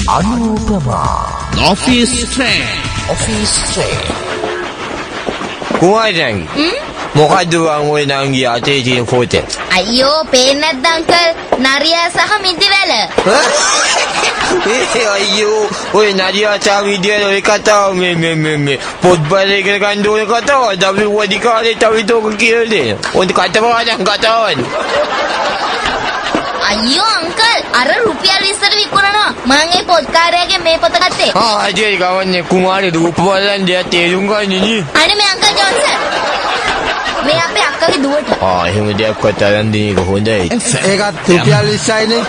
Anupama. Office train. කුමාරයන්ගේ මොකද්ද වං ඔය නංගි අතේ තියෙන ෆෝටෝ? අයියෝ පේන්නේ නැද්ද අංකල්? නරියා සහ මිදිවැල. අයියෝ ඔය නරියා චා විදියට ඔය කතාව මේ පොත්බල ඉගෙන ගන්න ඕන කතාව. WD කාලේ තවිතෝක කියලා දෙන. ඔය කතාවන. අයියෝ අංකල් අර රුපියල් 20ට විකුණනවා. මං ඒ පොත්කාරයාගේ මේ පොත ගත්තේ. අජේ ගවන්නේ කුමාරේ රූප බලන් දෙයක් තේරුම් ගන්නේ නේ. අනේ මේ අංකල් ජොන්සන්. මේ අපේ අක්කගේ දුවට. එහෙම දෙයක් කතාරන් දෙන එක හොඳයි. ඒකත් රුපියල් 20යිනේ.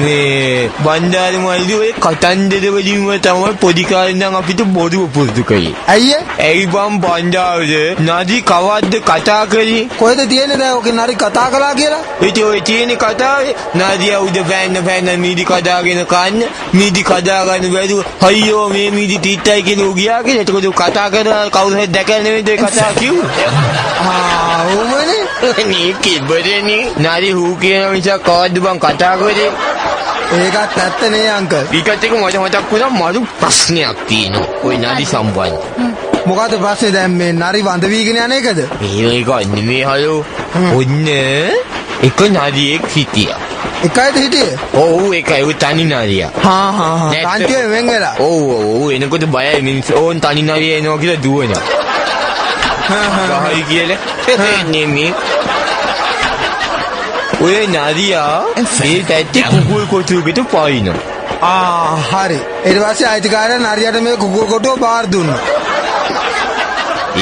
මේ බණ්ඩාර මල්ලි ඔය කතන්දර වලින්ම තමයි පොඩි කාලේ ඉඳන් අපිට බොරුව පුරුදු කරේ. අයියේ ඇයි බම් බණ්ඩාරේ නදි කවද්ද කතා කරේ? කොහෙද තියෙන්නේ දැන් ඔකේ නරි කතා කළා කියලා? ඉතින් ඔය තියෙන කතාවේ නදිය උද බෑන්න මීදි කඩාගෙන කන්න මීදි කඩා ගන්න බැරුව අයියෝ මේ මීදි තිත්තයි කියලා ගියා කියලා. එතකොට කතා කරලා කවුරු හරි දැකලා නෙමෙයිද ඒ කතාව කිව්වේ? ඕමනේ නේ කිබරේනේ නරි හූ කියන නිසා කවද්ද බං කතා කරේ? ඒකත් ඇත්ත නේ අංකල්. ඊකට එක මතක් වුණා මරු ප්‍රශ්නයක් තියෙනවා. ඔය නදි සම්බන්ධ. මොකද ප්‍රශ්නේ දැන් මේ නරි වඳ වීගෙන යන එකද? මේක නෙමෙයි හලෝ. ඔන්න එක නරියෙක් හිටියා. එකයිද හිටියේ? ඔව් ඒකයි ඔය තනි නරියා. හා කාන්තිය වෙන් වෙලා. ඔව් එනකොට බයයි මිනිස්සු ඕන් තනි නරියා එනවා කියලා දුවනවා. ගහයි කියලා නෙමෙයි. ඔය නරියා මේ පැත්තේ කුකුල් කොටුවකට පායිනවා. හරි. ඊට පස්සේ අයිතිකාරයා නරියට මේ කුකුල් කොටුව බාර දුන්නා.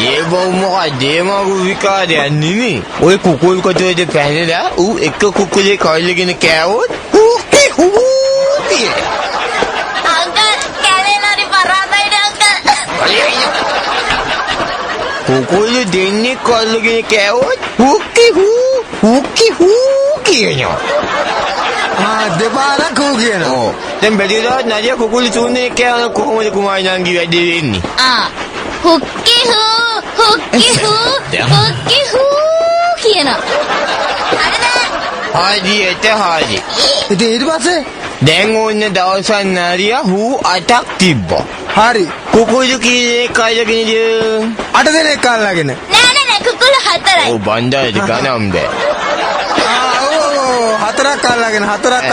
ඒ මොකද දේමගු විකාරයක් නෙමෙයි. ඔය කුකුල් කොටුවේද පැනලා ඌ එක කුකුලේ කල්ලගෙන කෑවොත් අංකල් කැලේලාරි පරාදයිද අංකල්? කුකුල් දෙන්නේ කල්ලගෙන කෑවොත් කියනවා. දෙපාරක් හූ කියනවා. දැන් බැරිදා නරියා කුකුල් තුනේ කෑන කොහොමද කුමාරි නංගි වැඩි වෙන්නේ? හුක්කි හූ කියනවා. හරි. ඉතින් ඊට පස්සේ දැන් ඕන්න දවසක් නරියා හූ 8ක් තිබ්බා. හරි. කුකුල් කීයේ කයගෙනද? 8 දෙනෙක් අල්ලගෙන. නෑ කුකුළු 4යි. ඔව් බණ්ඩාරේ ගණන් බෑ. හතරක්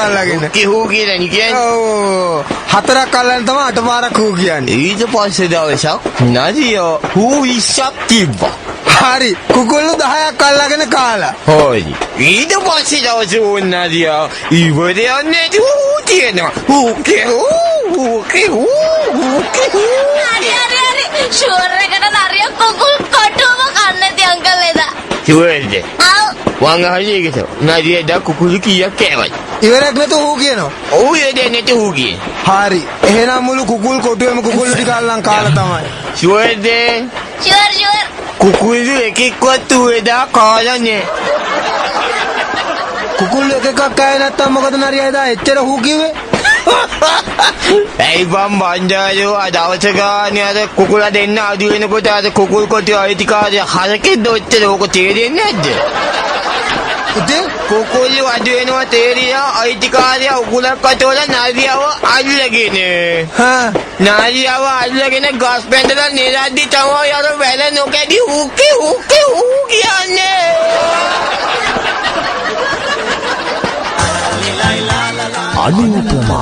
අල්ලගෙන. කිහූ කියලා කියන්නේ. ඔව්. හතරක් අල්ලගෙන තමයි 8 පාරක් හූ කියන්නේ. ඊට පස්සේ දවසක් නරියා හූ 20ක් තිබ්බා. හරි. කුකුල්ලු 10ක් අල්ලගෙන කාලා. හොයි. ඊට පස්සේ දවසේ ඕන්න නරියා ඉවරයක් නැති හූ තියෙනවා. හරි. ෂුවර් එකට නරිය කුකුල් කොටුවම කන්නේ අංකල් එදා. ෂුවර්ද? වංග හරියට නරියා දා කුකුල් කීයක් කෑවද? ඉවරක් නැතු හූ කියනවා. ඔව් ඒ දෙන්නට හූ කියන්නේ. හරි. එහෙනම් මුළු කුකුල් කොටුවේම කුකුල්ලු ටික අල්ලන් කාලා තමයි. ෂුවර්ද? ෂුවර්. කුකුල්ලු එකෙක්වත් එදා කාලා නෑ. කුකුල්ලු එකක් කෑවේ නැත්තම් මොකද නරියා එදා එච්චර හූ කිව්වේ? ඇයි බම් බණ්ඩාරෝ දවස ගානේ අර කුකුලා දෙන්න අඩු වෙනකොට අර කුකුල් කොටේ අයිතිකාරය හරකෙද්ද ඔච්චර ඕක තේරෙන්නේ නැද්ද? ඉතින් කුකුල් අඩු වෙනවා තේරියා අයිතිකාරය උගුලක් අතවල නරියව අල්ලගෙන. නරියව අල්ලගෙන ගස් බැඳලා නෙරද්දි තමයි අර වැල නොකැඩි හූ කියන්නේ. Anupama.